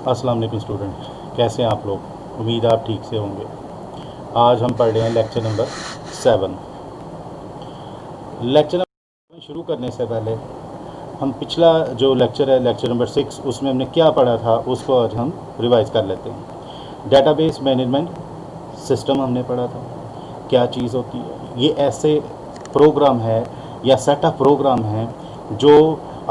अस्सलाम वालेकुम स्टूडेंट, कैसे हैं आप लोग? उम्मीद आप ठीक से होंगे। आज हम पढ़ रहे हैं लेक्चर नंबर 7। लेक्चर नंबर शुरू करने से पहले हम पिछला जो लेक्चर है लेक्चर नंबर 6, उसमें हमने क्या पढ़ा था उसको आज हम रिवाइज कर लेते हैं। डेटाबेस मैनेजमेंट सिस्टम हमने पढ़ा था, क्या चीज़ होती है। ये ऐसे प्रोग्राम है या सेट ऑफ प्रोग्राम हैं जो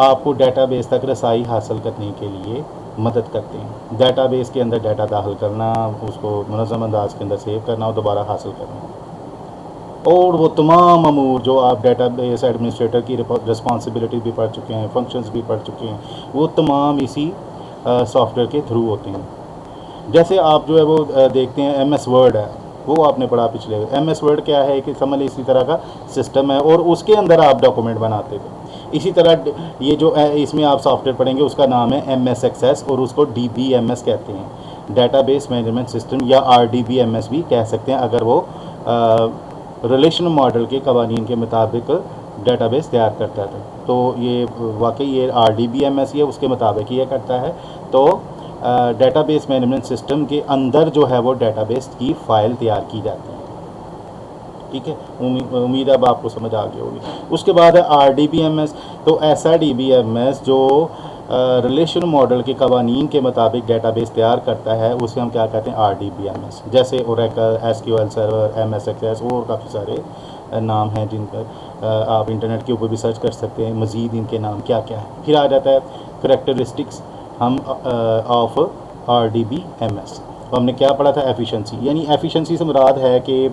आपको डेटाबेस तक रसाई हासिल करने के लिए मदद करते हैं। डेटाबेस के अंदर डाटा दाखिल करना, उसको मुनज़्ज़म अंदाज के अंदर सेव करना और दोबारा हासिल करना, और वो तमाम अमूर जो आप डेटाबेस एडमिनिस्ट्रेटर की रिस्पॉन्सिबिलिटी भी पढ़ चुके हैं, फंक्शंस भी पढ़ चुके हैं, वो तमाम इसी सॉफ्टवेयर के थ्रू होते हैं। जैसे आप जो है वो देखते हैं एम एस वर्ड है, वो आपने पढ़ा पिछले। एम एस वर्ड क्या है कि समझ इसी तरह का सिस्टम है और उसके अंदर आप डॉक्यूमेंट बनाते थे। इसी तरह ये जो इसमें आप सॉफ्टवेयर पढ़ेंगे उसका नाम है एम एस एक्सेस और उसको डी बी एम एस कहते हैं, डेटाबेस मैनेजमेंट सिस्टम, या R D B M S भी कह सकते हैं अगर वो रिलेशनल मॉडल के कवानीन के मुताबिक डेटाबेस तैयार करता है। तो ये वाकई ये R D B M S ये उसके मुताबिक ये करता है। तो डेटाबेस मैनेजमेंट सिस्टम के अंदर जो है वो डेटाबेस की फ़ाइल तैयार की जाती है। ठीक है, उम्मीद अब आपको समझ आ गई होगी। उसके बाद है R D B M S. तो ऐसा डी बी एम एस जो रिलेशन मॉडल के कवानीन के मुताबिक डेटाबेस तैयार करता है उसे हम क्या कहते हैं, R D B M S. जैसे Oracle, S Q L server, M S Access और काफ़ी सारे नाम हैं जिन पर आप इंटरनेट के ऊपर भी सर्च कर सकते हैं। मज़ीद इनके नाम क्या क्या है। फिर आ जाता है करेक्टरिस्टिक्स हम of R D B M S. तो हमने क्या पढ़ा था, एफिशिएंसी। यानी एफिशिएंसी से मुराद है कि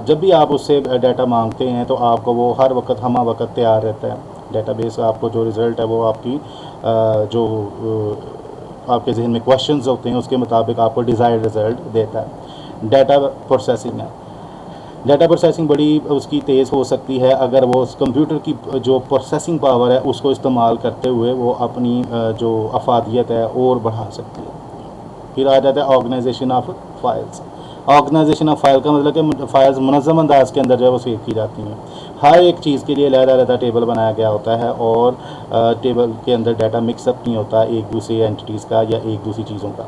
जब भी आप उससे डाटा मांगते हैं तो आपको वो हर वक्त हमा वक्त तैयार रहता है। डेटाबेस आपको जो रिज़ल्ट है वो आपकी जो आपके जहन में क्वेश्चंस होते हैं उसके मुताबिक आपको डिज़ायर्ड रिज़ल्ट देता है। डाटा प्रोसेसिंग है। डाटा प्रोसेसिंग बड़ी उसकी तेज़ हो सकती है अगर वो उस कंप्यूटर की जो प्रोसेसिंग पावर है उसको इस्तेमाल करते हुए वो अपनी जो अफादियत है और बढ़ा सकती है। फिर आ जाता है organisation of files. Organisation of file का मतलब कि फाइल्स मुनज़्ज़म अंदाज के अंदर जो है वो सेव की जाती हैं। हर एक चीज़ के लिए अलग-अलग टेबल बनाया गया होता है और टेबल के अंदर डाटा मिक्सअप नहीं होता एक दूसरी एंटिटीज़ का या एक दूसरी चीज़ों का।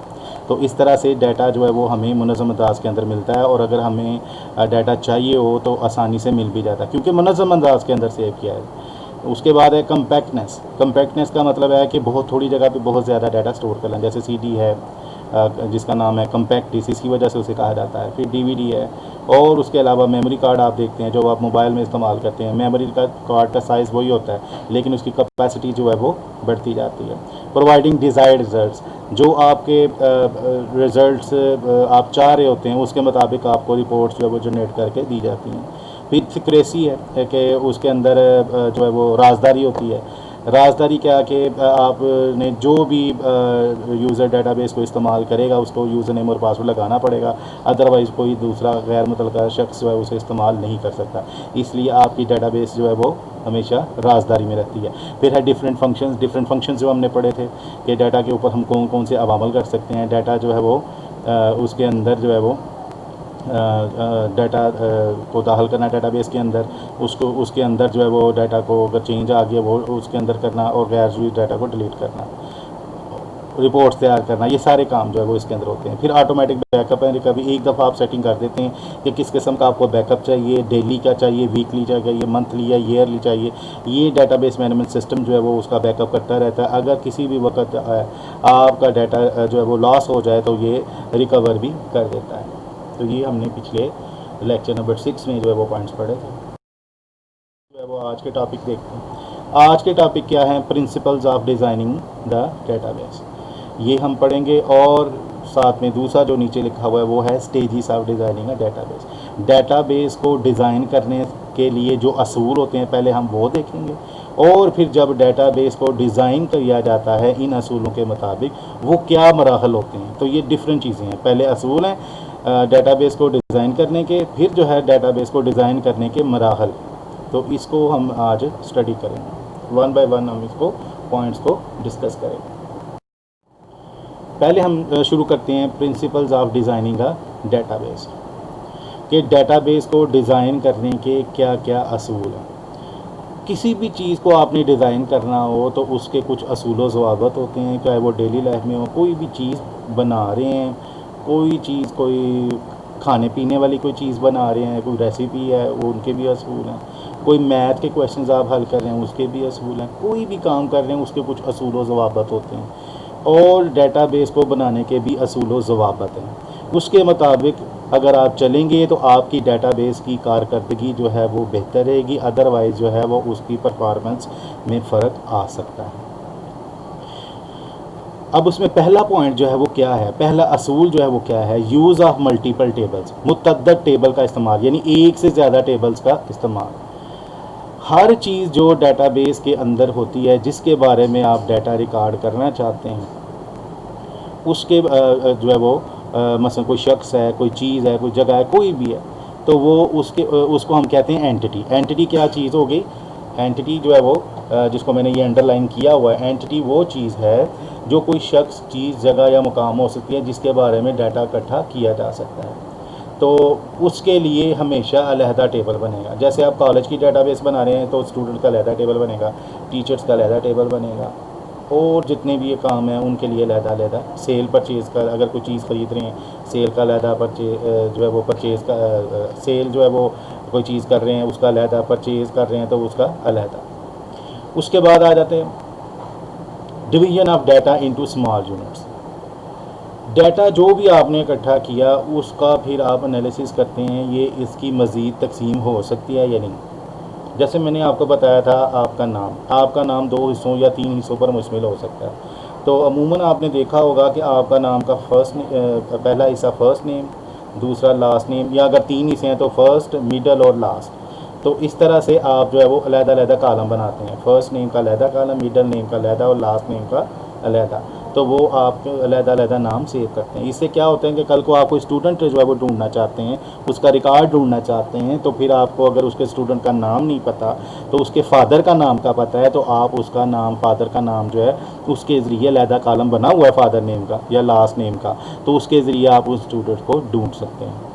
तो इस तरह से डाटा जो है वो हमें मुनज़्ज़म अंदाज के अंदर मिलता है और अगर हमें डाटा चाहिए हो तो आसानी से मिल भी जाता है क्योंकि मुनज़्ज़म अंदाज के अंदर सेव किया है। उसके बाद है कम्पैक्टनेस। कम्पैक्टनेस का मतलब है कि बहुत थोड़ी जगह पे बहुत ज़्यादा डाटा स्टोर कर लें। जैसे सीडी है जिसका नाम है कम्पैक्ट डिस्क, इसकी वजह से उसे कहा जाता है। फिर डीवीडी है और उसके अलावा मेमोरी कार्ड आप देखते हैं जो आप मोबाइल में इस्तेमाल करते हैं। मेमोरी कार्ड का साइज़ वही होता है लेकिन उसकी कैपेसिटी जो है वो बढ़ती जाती है। प्रोवाइडिंग डिज़ायर्ड रिजल्ट्स, जो आपके रिज़ल्ट्स आप चाह रहे होते हैं उसके मुताबिक आपको रिपोर्ट्स जो है वो जनरेट करके दी जाती हैं। फिर सिक्रेसी है कि उसके अंदर जो है वो राजदारी होती है। राजदारी क्या कि आपने जो भी यूज़र डेटाबेस को इस्तेमाल करेगा उसको यूज़र नेम और पासवर्ड लगाना पड़ेगा, अदरवाइज़ कोई दूसरा गैर मुतल्लका शख्स जो है उसे इस्तेमाल नहीं कर सकता। इसलिए आपकी डेटाबेस जो है वो हमेशा राजदारी में रहती है। फिर है डिफरेंट फंक्शंस जो हमने पढ़े थे कि डाटा के ऊपर हम कौन कौन से अवामल कर सकते हैं। डाटा जो है वो उसके अंदर जो है वो डाटा को दाखिल करना डेटाबेस के अंदर, उसको उसके अंदर जो है वो डाटा को अगर चेंज आ गया वो उसके अंदर करना और गैर ज़रूरी डाटा को डिलीट करना, रिपोर्ट्स तैयार करना, ये सारे काम जो है वो इसके अंदर होते हैं। फिर ऑटोमेटिक बैकअप है, कभी एक दफ़ा आप सेटिंग कर देते हैं कि किस किस्म का आपको बैकअप चाहिए, डेली का चाहिए, वीकली चाहिए, मंथली या ईयरली चाहिए। ये डेटाबेस मैनेजमेंट सिस्टम जो है वो उसका बैकअप करता रहता है। अगर किसी भी वक्त आपका डाटा जो है वो लॉस हो जाए तो ये रिकवर भी कर देता है। तो ये हमने पिछले लेक्चर नंबर 6 में जो है वो पॉइंट्स पढ़े थे। जो है वो आज के टॉपिक देखते हैं। आज के टॉपिक क्या है, principles of designing the database, ये हम पढ़ेंगे। और साथ में दूसरा जो नीचे लिखा हुआ है वो है stages of designing a database. Database को डिज़ाइन करने के लिए जो असूल होते हैं पहले हम वो देखेंगे और फिर जब डेटाबेस को डिज़ाइन किया जाता है इन असूलों के मुताबिक वो क्या मराहल होते हैं। तो ये डिफरेंट चीज़ें हैं, पहले असूल हैं डेटाबेस को डिज़ाइन करने के, फिर जो है डेटाबेस को डिज़ाइन करने के मराहल। तो इसको हम आज स्टडी करेंगे, वन बाय वन हम इसको पॉइंट्स को डिस्कस करेंगे। पहले हम शुरू करते हैं principles of designing a database, कि डेटाबेस को डिज़ाइन करने के क्या क्या असूल हैं। किसी भी चीज़ को आपने डिज़ाइन करना हो तो उसके कुछ असूल व ज़वाबत होते हैं, चाहे वो डेली लाइफ में हो, कोई भी चीज़ बना रहे हैं, कोई चीज़ कोई खाने पीने वाली कोई चीज़ बना रहे हैं, कोई रेसिपी है, वो उनके भी असूल हैं, कोई मैथ के क्वेश्चंस आप हल कर रहे हैं उसके भी असूल हैं, कोई भी काम कर रहे हैं उसके कुछ असूल व ज़वाबत होते हैं, और डेटाबेस को बनाने के भी असूल व ज़वाबत हैं। उसके मुताबिक अगर आप चलेंगे तो आपकी डेटाबेस की कारकर्दगी जो है वो बेहतर रहेगी, अदरवाइज़ जो है वो उसकी परफॉर्मेंस में फ़र्क आ सकता है। अब उसमें पहला पॉइंट जो है वो क्या है, पहला असूल जो है वो क्या है, यूज़ ऑफ मल्टीपल टेबल्स, मुतअद्दिद टेबल का इस्तेमाल, यानी एक से ज़्यादा टेबल्स का इस्तेमाल। हर चीज़ जो डेटाबेस के अंदर होती है जिसके बारे में आप डाटा रिकॉर्ड करना चाहते हैं, उसके जो है वो मसलन कोई शख्स है, कोई चीज़ है, कोई जगह है, कोई भी है, तो वो उसको हम कहते हैं एंटिटी। एंटिटी क्या चीज़ हो गई? एंटिटी जो है वो जिसको मैंने ये अंडरलाइन किया हुआ है, एंटिटी वो चीज़ है जो कोई शख्स, चीज़, जगह या मुकाम हो सकती है जिसके बारे में डाटा इकट्ठा किया जा सकता है। तो उसके लिए हमेशा अलहदा टेबल बनेगा। जैसे आप कॉलेज की डेटाबेस बना रहे हैं तो स्टूडेंट का अलहदा टेबल बनेगा, टीचर्स का अलहदा टेबल बनेगा, और जितने भी ये काम हैं उनके लिए अलहदा। सेल परचेज़ का, अगर कोई चीज़ ख़रीद रहे हैं, सेल का अलहदा, जो है वो परचेज़ का, सेल जो है वो कोई चीज़ कर रहे हैं उसका अलहदा, परचेज़ कर रहे हैं तो उसका अलहदा। उसके बाद आ जाते हैं division of data into small units. Data जो भी आपने इकट्ठा किया उसका फिर आप एनालिसिस करते हैं, ये इसकी मज़ीद तकसीम हो सकती है या नहीं। जैसे मैंने आपको बताया था, आपका नाम 2 हिस्सों या 3 हिस्सों पर मुश्तमिल हो सकता है। तो अमूमन आपने देखा होगा कि आपका नाम का पहला हिस्सा फ़र्स्ट नेम, दूसरा लास्ट नेम, या अगर 3 हिस्से हैं तो फ़र्स्ट, मिडल और लास्ट। तो इस तरह से आप जो है वो अलग-अलग कॉलम बनाते हैं, फ़र्स्ट नेम का अलग कॉलम, मिडल नेम का अलग और लास्ट नेम का अलग। तो वो आप अलग नाम सेव करते हैं। इससे क्या होता है कि कल को आप कोई स्टूडेंट जो है वो ढूंढना चाहते हैं, उसका रिकॉर्ड ढूंढना चाहते हैं, तो फिर आपको अगर उसके स्टूडेंट का नाम नहीं पता तो उसके फादर का नाम का पता है, तो आप उसका नाम, फादर का नाम जो है उसके ज़रिए अलग कॉलम बना हुआ है फादर नेम का या लास्ट नेम का, तो उसके ज़रिए आप उस स्टूडेंट को ढूंढ सकते हैं।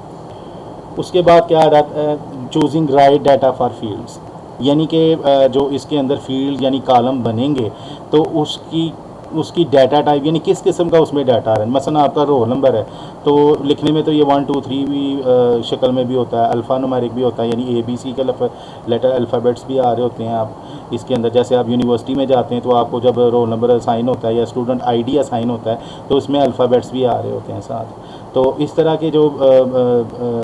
उसके बाद क्या आ जाता है, choosing right data for fields, यानी कि जो इसके अंदर फील्ड यानी कॉलम बनेंगे तो उसकी डाटा टाइप, यानी किस किस्म का उसमें डाटा आ रहा है। मसलन आपका रोल नंबर है तो लिखने में तो ये 1 2 3 भी शक्ल में भी होता है, अल्फ़ा नुमेरिक भी होता है, यानी ABC के लेटर अल्फ़ाबेट्स भी आ रहे होते हैं आप इसके अंदर। जैसे आप यूनिवर्सिटी में जाते हैं तो आपको जब रोल नंबर असाइन होता है या स्टूडेंट ID असाइन होता है तो उसमें अल्फ़ाबेट्स भी आ रहे होते हैं साथ। तो इस तरह के जो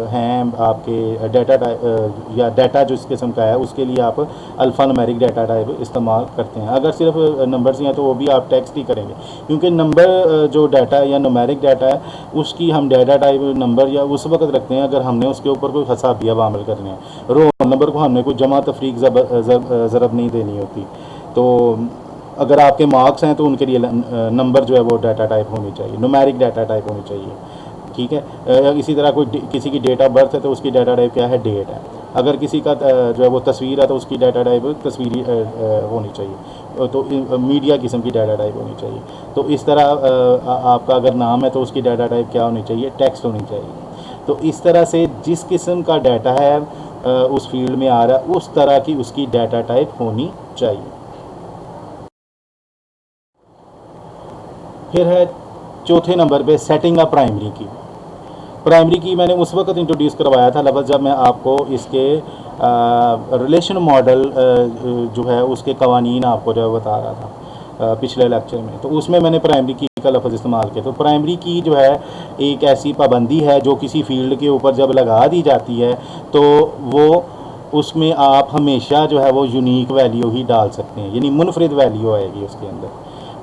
हैं आपके डाटा टाइप या डाटा जो इस किस्म का है उसके लिए आप अल्फ़ा नुमेरिक डाटा टाइप इस्तेमाल करते हैं। अगर सिर्फ नंबर्स हैं तो वो भी आप टेक्स्ट ही करेंगे, क्योंकि नंबर जो डाटा है या नुमेरिक डाटा है उसकी हम डाटा टाइप नंबर या उस वक्त रखते हैं अगर हमने उसके ऊपर कोई हिसाबिया अमल करने हैं। रोल नंबर को हमने कोई जमा तफरीक ज़रब नहीं देनी होती। तो अगर आपके मार्क्स हैं तो उनके लिए नंबर जो है वो डाटा टाइप होनी चाहिए, नुमेरिक डाटा टाइप होनी चाहिए, ठीक है। इसी तरह किसी की डेट ऑफ बर्थ है तो उसकी डाटा टाइप क्या है, डेट है। अगर किसी का जो है वो तस्वीर है तो उसकी डाटा टाइप तस्वीरी होनी चाहिए, तो मीडिया किस्म की डाटा टाइप होनी चाहिए। तो इस तरह आपका अगर नाम है तो उसकी डाटा टाइप क्या होनी चाहिए, टेक्स्ट होनी चाहिए। तो इस तरह से जिस किस्म का डाटा है उस फील्ड में आ रहा है उस तरह की उसकी डाटा टाइप होनी चाहिए। फिर है चौथे नंबर पे सेटिंग अ प्राइमरी की। प्राइमरी की मैंने उस वक्त इंट्रोड्यूस करवाया था लफ्ज़ जब मैं आपको इसके रिलेशन मॉडल जो है उसके कवानीन आपको जो है बता रहा था पिछले लेक्चर में। तो उसमें मैंने प्राइमरी की का लफ्ज़ इस्तेमाल किया। तो प्राइमरी की जो है एक ऐसी पाबंदी है जो किसी फील्ड के ऊपर जब लगा दी जाती है तो वो उसमें आप हमेशा जो है वो यूनिक वैल्यू ही डाल सकते हैं, यानी मुनफरिद वैल्यू आएगी उसके अंदर,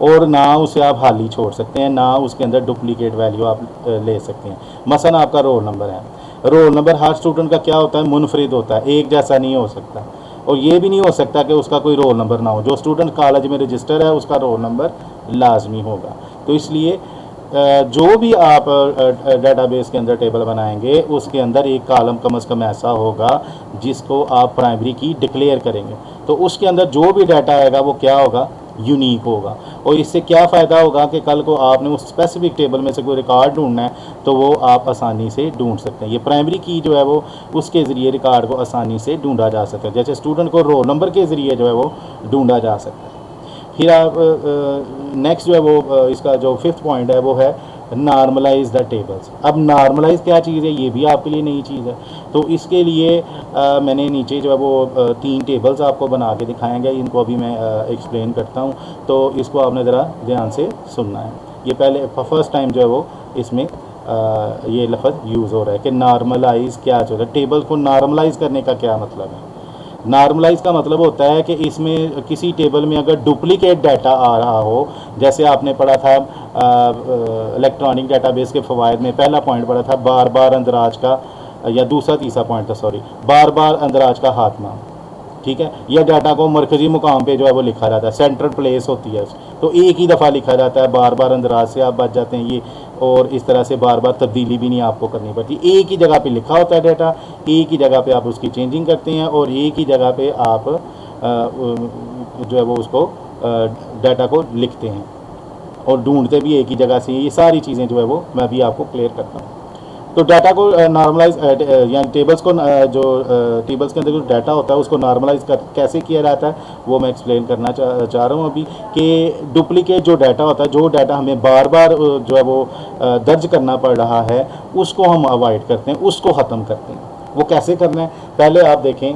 और ना उसे आप खाली छोड़ सकते हैं, ना उसके अंदर डुप्लीकेट वैल्यू आप ले सकते हैं। मसलन आपका रोल नंबर है, रोल नंबर हर स्टूडेंट का क्या होता है, मुनफरिद होता है, एक जैसा नहीं हो सकता। और ये भी नहीं हो सकता कि उसका कोई रोल नंबर ना हो। जो स्टूडेंट कॉलेज में रजिस्टर है उसका रोल नंबर लाजमी होगा। तो इसलिए जो भी आप डेटाबेस के अंदर टेबल बनाएंगे उसके अंदर एक कॉलम कम से कम ऐसा होगा जिसको आप प्राइमरी की डिक्लेयर करेंगे। तो उसके अंदर जो भी डाटा आएगा वो क्या होगा, यूनिक होगा। और इससे क्या फ़ायदा होगा कि कल को आपने उस स्पेसिफिक टेबल में से कोई रिकॉर्ड ढूंढना है तो वो आप आसानी से ढूंढ सकते हैं। ये प्राइमरी की जो है वो उसके ज़रिए रिकॉर्ड को आसानी से ढूंढा जा सकता है, जैसे स्टूडेंट को रोल नंबर के ज़रिए जो है वो ढूंढा जा सकता है। फिर आप नेक्स्ट जो है वो इसका जो फिफ्थ पॉइंट है वो है नॉर्मलाइज द टेबल्स। अब नॉर्मलाइज क्या चीज़ है, ये भी आपके लिए नई चीज़ है। तो इसके लिए मैंने नीचे जो है वो 3 टेबल्स आपको बना के दिखाएंगे, इनको अभी मैं एक्सप्लेन करता हूँ, तो इसको आपने ज़रा ध्यान से सुनना है। ये पहले फर्स्ट टाइम जो है वो इसमें ये लफ्ज़ यूज़ हो रहा है कि नॉर्मलाइज क्या जो है, टेबल को नॉर्मलाइज करने का क्या मतलब है। नॉर्मलाइज का मतलब होता है कि इसमें किसी टेबल में अगर डुप्लीकेट डाटा आ रहा हो, जैसे आपने पढ़ा था इलेक्ट्रॉनिक डाटाबेस के फ़वाइद में पहला पॉइंट पढ़ा था बार बार अंदराज का, या दूसरा तीसरा पॉइंट था सॉरी, बार बार अंदराज का खात्मा, ठीक है। यह डाटा को मरकज़ी मुकाम पे जो है वो लिखा जाता है, सेंट्रल प्लेस होती है, तो एक ही दफ़ा लिखा जाता है, बार बार अंदराज से आप बच जाते हैं ये, और इस तरह से बार बार तब्दीली भी नहीं आपको करनी पड़ती। एक ही जगह पे लिखा होता है डाटा, एक ही जगह पे आप उसकी चेंजिंग करते हैं, और एक ही जगह पे आप जो है वो उसको डाटा को लिखते हैं और ढूंढते भी एक ही जगह से। ये सारी चीज़ें जो है वो मैं भी आपको क्लियर करता हूँ। तो डाटा को नॉर्मलाइज यानी टेबल्स को जो टेबल्स के अंदर जो डाटा होता है उसको नॉर्मलाइज कैसे किया जाता है वो मैं एक्सप्लेन करना चाह रहा हूँ अभी, कि डुप्लीकेट जो डाटा होता है, जो डाटा हमें बार बार जो है वो दर्ज करना पड़ रहा है, उसको हम अवॉइड करते हैं, उसको ख़त्म करते हैं। वो कैसे करना है, पहले आप देखें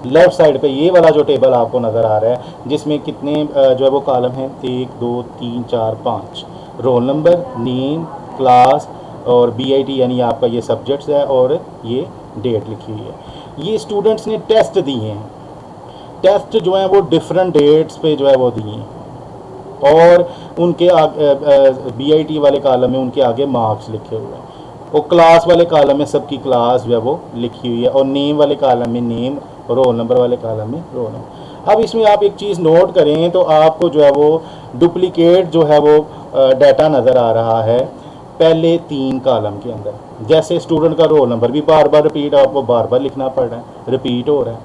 लेफ़्ट साइड पे ये वाला जो टेबल आपको नज़र आ रहा है, जिसमें कितने जो है वो कॉलम हैं, 1 2 3 4 5, रोल नंबर, नेम, क्लास और BIT यानी आपका ये सब्जेक्ट्स है, और ये डेट लिखी हुई है। ये स्टूडेंट्स ने टेस्ट दिए हैं, टेस्ट जो है वो डिफरेंट डेट्स पे जो है वो दिए हैं, और उनके BIT वाले कॉलम में उनके आगे मार्क्स लिखे हुए हैं, और क्लास वाले कॉलम में सबकी क्लास जो है वो लिखी हुई है, और नेम वाले कॉलम में नेम, रोल नंबर वाले कॉलम में रोल नंबर। अब इसमें आप एक चीज़ नोट करें तो आपको जो है वो डुप्लीकेट जो है वो डाटा नज़र आ रहा है पहले 3 कॉलम के अंदर। जैसे स्टूडेंट का रोल नंबर भी बार बार रिपीट, आपको बार बार लिखना पड़ रहा है, रिपीट हो रहा है,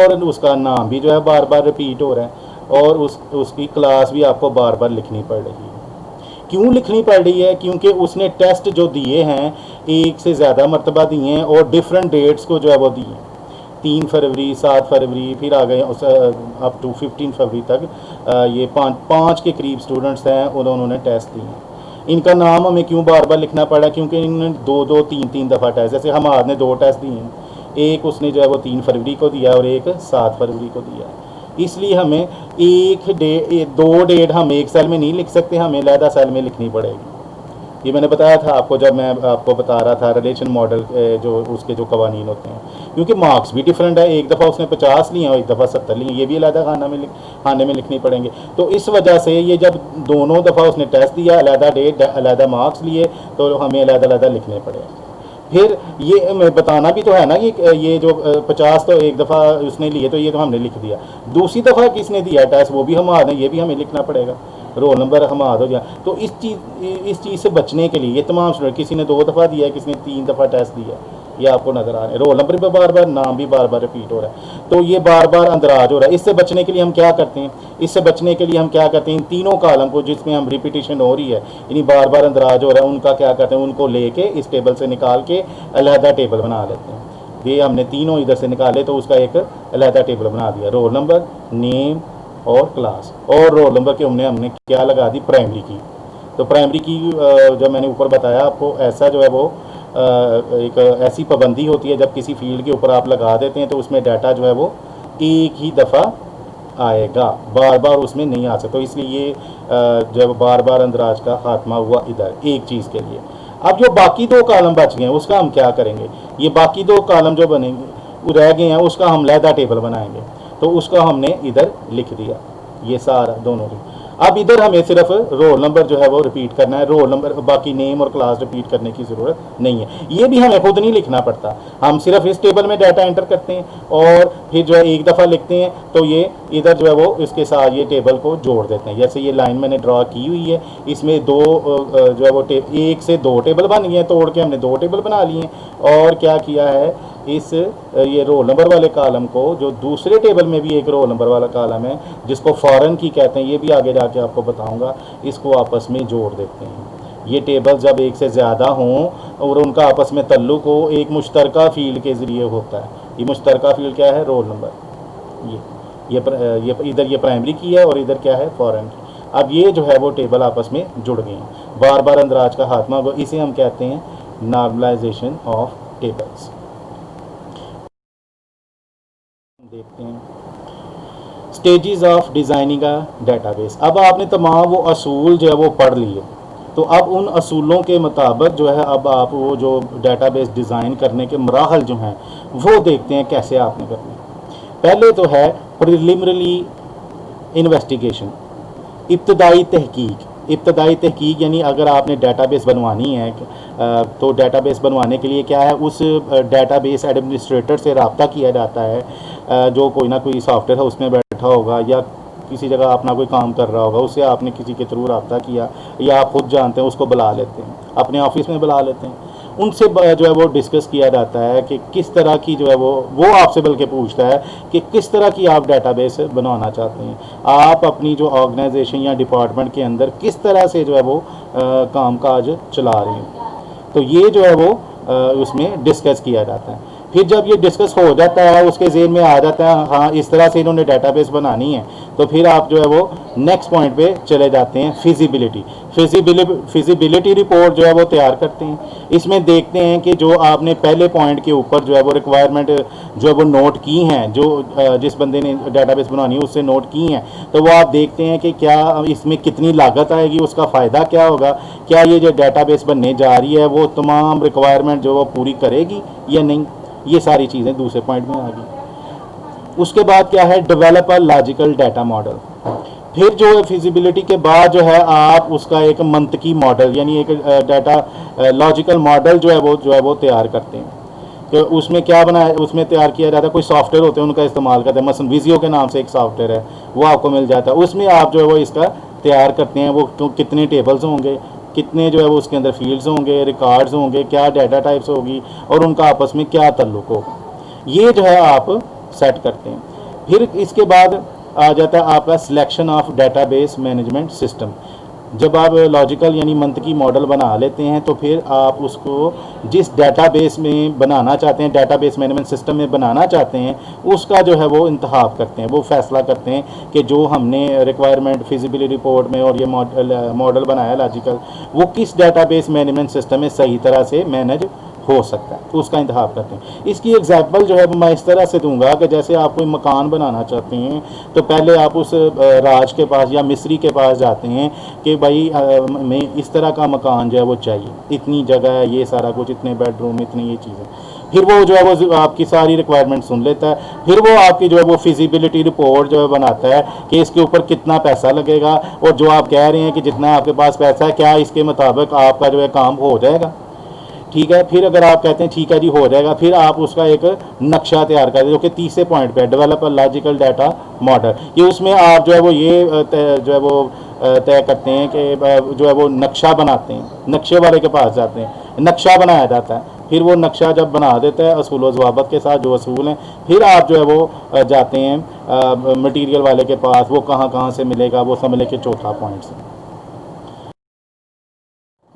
और उसका नाम भी जो है बार बार रिपीट हो रहा है, और उसकी क्लास भी आपको बार बार लिखनी पड़ रही है। क्यों लिखनी पड़ रही है? क्योंकि उसने टेस्ट जो दिए हैं एक से ज़्यादा मरतबा दिए हैं, और डिफरेंट डेट्स को जो है वो दिए, 3 फरवरी, 7 फरवरी, फिर आ गए अप टू 15 फरवरी तक। ये पाँच के करीब स्टूडेंट्स हैं, उन्होंने टेस्ट दिए हैं। इनका नाम हमें क्यों बार बार लिखना पड़ा? क्योंकि इन्होंने 2-2, 3-3 दफ़ा टेस्ट, जैसे हमारे ने 2 टेस्ट दिए हैं, एक उसने जो है वो 3 फरवरी को दिया और एक 7 फरवरी को दिया। इसलिए हमें 2 डेट हम एक सेल में नहीं लिख सकते, हमें अलहदा सेल में लिखनी पड़ेगी। ये मैंने बताया था आपको जब मैं आपको बता रहा था रिलेशन मॉडल जो उसके जो कवानीन होते हैं, क्योंकि मार्क्स भी डिफरेंट है, एक दफ़ा उसने 50 लिए और एक दफ़ा 70 लिए, ये भी अलहदा खाने में लिखनी पड़ेंगे। तो इस वजह से ये जब दोनों दफ़ा उसने टेस्ट दिया, अलहदा डेट अलहदा मार्क्स लिए, तो हमें अलहदा लिखने पड़े। फिर ये मैं बताना भी तो है ना कि ये जो 50 तो एक दफ़ा उसने लिए, तो ये तो हमने लिख दिया, दूसरी दफ़ा किसने दिया टेस्ट वो भी हमारे, ये भी हमें लिखना पड़ेगा, रोल नंबर हमारा हो गया। तो इस चीज़ से बचने के लिए ये तमाम स्टूडेंट, किसी ने 2 दफ़ा दिया है, किसी ने 3 दफ़ा टेस्ट दिया, ये आपको नज़र आ रहा है, रोल नंबर भी बार बार, नाम भी बार बार रिपीट हो रहा है, तो ये बार बार अंदराज हो रहा है। इससे बचने के लिए हम क्या करते हैं, इन तीनों कॉलम को जिसमें हम रिपीटिशन हो रही है, यानी बार बार अंदराज हो रहा है, उनका क्या करते हैं, उनको लेके इस टेबल से निकाल के अलहदा टेबल बना लेते हैं। ये हमने तीनों इधर से निकाले तो उसका एक अलहदा टेबल बना दिया, रोल नंबर, नेम और क्लास, और रोल नंबर के हमने क्या लगा दी, प्राइमरी की। तो प्राइमरी की जब मैंने ऊपर बताया आपको, ऐसा जो है वो एक ऐसी पाबंदी होती है जब किसी फील्ड के ऊपर आप लगा देते हैं तो उसमें डाटा जो है वो एक ही दफ़ा आएगा, बार बार उसमें नहीं आ सकता। तो इसलिए ये जब बार बार अंदराज का खात्मा हुआ इधर एक चीज़ के लिए। अब जो बाकी 2 कॉलम बच गए हैं उसका हम क्या करेंगे, ये बाकी 2 कॉलम जो बनेंगे रह गए हैं उसका हम अलहदा टेबल बनाएंगे, तो उसका हमने इधर लिख दिया, ये सारा दोनों। अब इधर हमें सिर्फ रोल नंबर जो है वो रिपीट करना है, रोल नंबर, बाकी नेम और क्लास रिपीट करने की ज़रूरत नहीं है। ये भी हमें खुद नहीं लिखना पड़ता, हम सिर्फ इस टेबल में डाटा एंटर करते हैं और फिर जो है एक दफ़ा लिखते हैं, तो ये इधर जो है वो इसके साथ ये टेबल को जोड़ देते हैं। जैसे ये लाइन मैंने ड्रा की हुई है, इसमें 2 जो है वो 1 से 2 टेबल बन गए हैं, तोड़ के हमने 2 टेबल बना लिए हैं, और क्या किया है, इस ये रोल नंबर वाले कॉलम को, जो दूसरे टेबल में भी एक रोल नंबर वाला कॉलम है जिसको फॉरेन की कहते हैं, ये भी आगे जाके आपको बताऊंगा, इसको आपस में जोड़ देते हैं। ये टेबल जब एक से ज़्यादा हों और उनका आपस में तल्लुक हो, एक मुश्तरका फील्ड के ज़रिए होता है। ये मुश्तरका फील्ड क्या है? Roll number. ये इधर ये प्राइमरी की है और इधर क्या है? फॉरेन की। अब ये जो है वो टेबल आपस में जुड़ गए हैं, बार बार अंदराज का खात्मा होगा। इसे हम कहते हैं नॉर्मलाइजेशन ऑफ टेबल्स। देखते हैं stages of designing a database. अब आपने तमाम वो असूल जो है वो पढ़ लिए, तो अब उन असूलों के मुताबिक जो है अब आप वो जो डेटाबेस डिज़ाइन करने के मराहल जो हैं वो देखते हैं कैसे आपने करने। पहले तो है प्रिलिमिनरी इन्वेस्टिगेशन, इब्तदाई तहकीक। इब्तदाई तहकीक यानी अगर आपने डेटाबेस बनवानी है तो डेटाबेस बनवाने के लिए क्या है, उस डेटाबेस एडमिनिस्ट्रेटर से रब्ता किया जाता है, जो कोई ना कोई सॉफ्टवेयर है उसमें बैठा होगा या किसी जगह अपना कोई काम कर रहा होगा, उससे आपने किसी के थ्रू रब्ता किया या आप खुद जानते हैं, उसको बुला लेते हैं, अपने ऑफिस में बुला लेते हैं। उनसे जो है वो डिस्कस किया जाता है कि किस तरह की जो है वो आपसे बल्कि पूछता है कि किस तरह की आप डेटाबेस बनवाना चाहते हैं, आप अपनी जो ऑर्गेनाइजेशन या डिपार्टमेंट के अंदर किस तरह से जो है वो कामकाज चला रहे हैं। तो ये जो है वो उसमें डिस्कस किया जाता है। फिर जब ये डिस्कस हो जाता है, उसके ज़हन में आ जाता है हाँ इस तरह से इन्होंने डेटाबेस बनानी है, तो फिर आप जो है वो नेक्स्ट पॉइंट पे चले जाते हैं, फिजिबिलिटी रिपोर्ट जो है वो तैयार करते हैं। इसमें देखते हैं कि जो आपने पहले पॉइंट के ऊपर जो है वो रिक्वायरमेंट जो है वो नोट की हैं, जो जिस बंदे ने डेटाबेस बनवानी है उससे नोट की हैं, तो वो आप देखते हैं कि क्या इसमें कितनी लागत आएगी, उसका फ़ायदा क्या होगा, क्या ये जो डेटाबेस बनने जा रही है वो तमाम रिक्वायरमेंट जो वो पूरी करेगी या नहीं। ये सारी चीज़ें दूसरे पॉइंट में आ गई। उसके बाद क्या है, develop a logical data model. फिर जो है फिजिबिलिटी के बाद जो है आप उसका एक मंतकी मॉडल यानी एक डाटा लॉजिकल मॉडल जो है वो तैयार करते हैं। तो उसमें क्या बनाया, उसमें तैयार किया जाता है, कोई सॉफ्टवेयर होते हैं उनका इस्तेमाल करते हैं, मसलन विजियो के नाम से एक सॉफ्टवेयर है वो आपको मिल जाता है, उसमें आप जो है वो इसका तैयार करते हैं। वो कितने टेबल्स होंगे, कितने जो है वो उसके अंदर फील्ड्स होंगे, रिकॉर्ड्स होंगे, क्या डाटा टाइप्स होगी और उनका आपस में क्या ताल्लुक होगा, ये जो है आप सेट करते हैं। फिर इसके बाद आ जाता है आपका selection of database management system. जब आप लॉजिकल यानी मंतकी मॉडल बना लेते हैं तो फिर आप उसको जिस डेटाबेस में बनाना चाहते हैं, डेटाबेस मैनेजमेंट सिस्टम में बनाना चाहते हैं, उसका जो है वो इंतखाब करते हैं, वो फैसला करते हैं कि जो हमने रिक्वायरमेंट फिजिबिलिटी रिपोर्ट में और ये मॉडल बनाया लॉजिकल, वो किस डेटाबेस मैनेजमेंट सिस्टम में सही तरह से मैनेज हो सकता है, तो उसका इंतखाब करते हैं। इसकी एग्जाम्पल जो है मैं इस तरह से दूंगा कि जैसे आप कोई मकान बनाना चाहते हैं तो पहले आप उस राज के पास या मिस्त्री के पास जाते हैं कि भाई मैं इस तरह का मकान जो है वो चाहिए, इतनी जगह है, ये सारा कुछ, इतने बेडरूम, इतनी ये चीज़ें। फिर वो जो है वो आपकी सारी रिक्वायरमेंट सुन लेता है, फिर वो आपकी जो है वो फिजिबिलिटी रिपोर्ट जो है बनाता है कि इसके ऊपर कितना पैसा लगेगा और जो आप कह रहे हैं कि जितना आपके पास पैसा है क्या इसके मुताबिक आपका जो है काम हो जाएगा। ठीक है, फिर अगर आप कहते हैं ठीक है जी हो जाएगा, फिर आप उसका एक नक्शा तैयार करते हैं जो कि तीसरे पॉइंट पे develop a logical data model. ये उसमें आप जो है वो ये जो है वो तय करते हैं कि जो है वो नक्शा बनाते हैं, नक्शे वाले के पास जाते हैं, नक्शा बनाया जाता है। फिर वो नक्शा जब बना देता है असूल व ज़वाबत के साथ जो असूल हैं, फिर आप जो है वो जाते हैं मटीरियल वाले के पास, वो कहाँ कहाँ से मिलेगा वो समझ लेके चौथा पॉइंट से,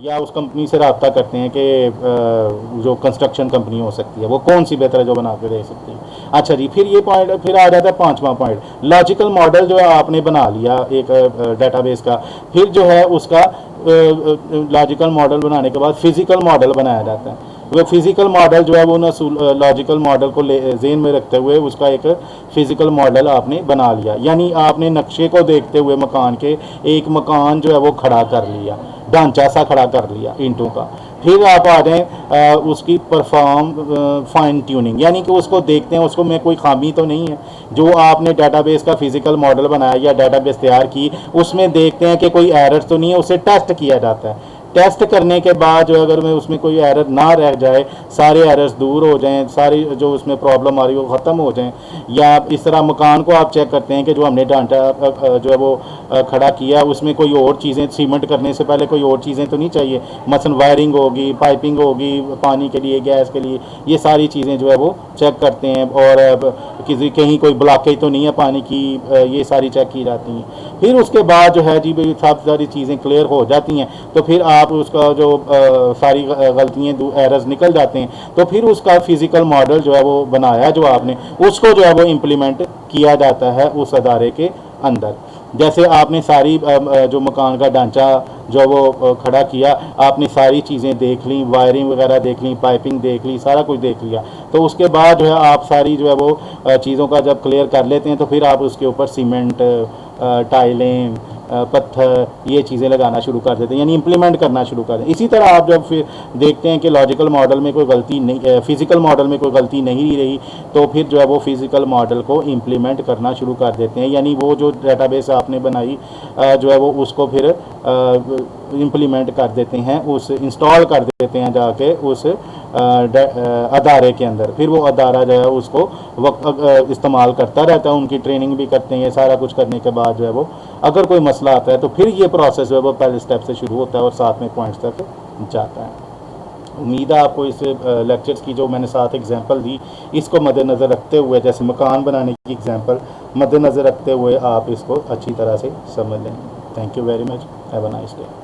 या उस कंपनी से रब्ता करते हैं कि जो कंस्ट्रक्शन कंपनी हो सकती है वो कौन सी बेहतर है जो बना के दे सकती है। अच्छा जी, फिर ये पॉइंट फिर आ जाता है पांचवा पॉइंट, लॉजिकल मॉडल जो है आपने बना लिया एक डेटाबेस का, फिर जो है उसका लॉजिकल मॉडल बनाने के बाद फिजिकल मॉडल बनाया जाता है। वो फिजिकल मॉडल जो है वो लॉजिकल मॉडल को ज़हन में रखते हुए उसका एक फिजिकल मॉडल आपने बना लिया, यानी आपने नक्शे को देखते हुए मकान के एक मकान जो है वो खड़ा कर लिया, ढांचा सा खड़ा कर लिया ईंटों का। फिर आप आ जाएँ उसकी परफॉर्म फाइन ट्यूनिंग, यानी कि उसको देखते हैं उसको में कोई खामी तो नहीं है, जो आपने डेटाबेस का फिजिकल मॉडल बनाया या डेटाबेस तैयार की उसमें देखते हैं कि कोई एरर तो नहीं है, उसे टेस्ट किया जाता है। टेस्ट करने के बाद जो अगर मैं उसमें कोई एरर ना रह जाए, सारे एरर्स दूर हो जाएं, सारी जो उसमें प्रॉब्लम आ रही है वो ख़त्म हो जाएं, या इस तरह मकान को आप चेक करते हैं कि जो हमने ढांचा जो है वो खड़ा किया उसमें कोई और चीज़ें, सीमेंट करने से पहले कोई और चीज़ें तो नहीं चाहिए, मसलन वायरिंग होगी, पाइपिंग होगी, पानी के लिए, गैस के लिए, ये सारी चीज़ें जो है वो चेक करते हैं, और किसी कहीं कोई ब्लॉकेज तो नहीं है पानी की, ये सारी चेक की जाती हैं। फिर उसके बाद जो है जी भाई सब सारी चीज़ें क्लियर हो जाती हैं, तो फिर आप उसका जो सारी गलतियाँ एरर्स निकल जाते हैं, तो फिर उसका फिज़िकल मॉडल जो है वो बनाया जो आपने, उसको जो है वो इम्प्लीमेंट किया जाता है उस अदारे के अंदर। जैसे आपने सारी जो मकान का ढांचा जो वो खड़ा किया, आपने सारी चीज़ें देख ली, वायरिंग वगैरह देख ली, पाइपिंग देख ली, सारा कुछ देख लिया, तो उसके बाद जो है आप सारी जो है वो चीज़ों का जब क्लियर कर लेते हैं, तो फिर आप उसके ऊपर सीमेंट, टाइलें, पत्थर, ये चीज़ें लगाना शुरू कर देते हैं, यानी इम्प्लीमेंट करना शुरू कर देते हैं। इसी तरह आप जब फिर देखते हैं कि लॉजिकल मॉडल में कोई गलती नहीं, फिज़िकल मॉडल में कोई गलती नहीं रही, तो फिर जो है वो फिज़िकल मॉडल को इम्प्लीमेंट करना शुरू कर देते हैं, यानी वो जो डेटाबेस आपने बनाई जो है वो उसको फिर इम्प्लीमेंट कर देते हैं, उस इंस्टॉल कर देते हैं जाके उस अदारे के अंदर। फिर वो अदारा जो है उसको वक्त इस्तेमाल करता रहता है, उनकी ट्रेनिंग भी करते हैं, सारा कुछ करने के बाद जो है वो अगर कोई मसला आता है तो फिर ये प्रोसेस जो है वो पहले स्टेप से शुरू होता है और 7वें पॉइंट्स तक जाता है। उम्मीद है आपको इस लेक्चर्स की जो मैंने 7 एग्जांपल दी, इसको मद्देनज़र रखते हुए, जैसे मकान बनाने की एग्जांपल मद्देनज़र रखते हुए आप इसको अच्छी तरह से समझ लें। Thank you very much, have a nice day.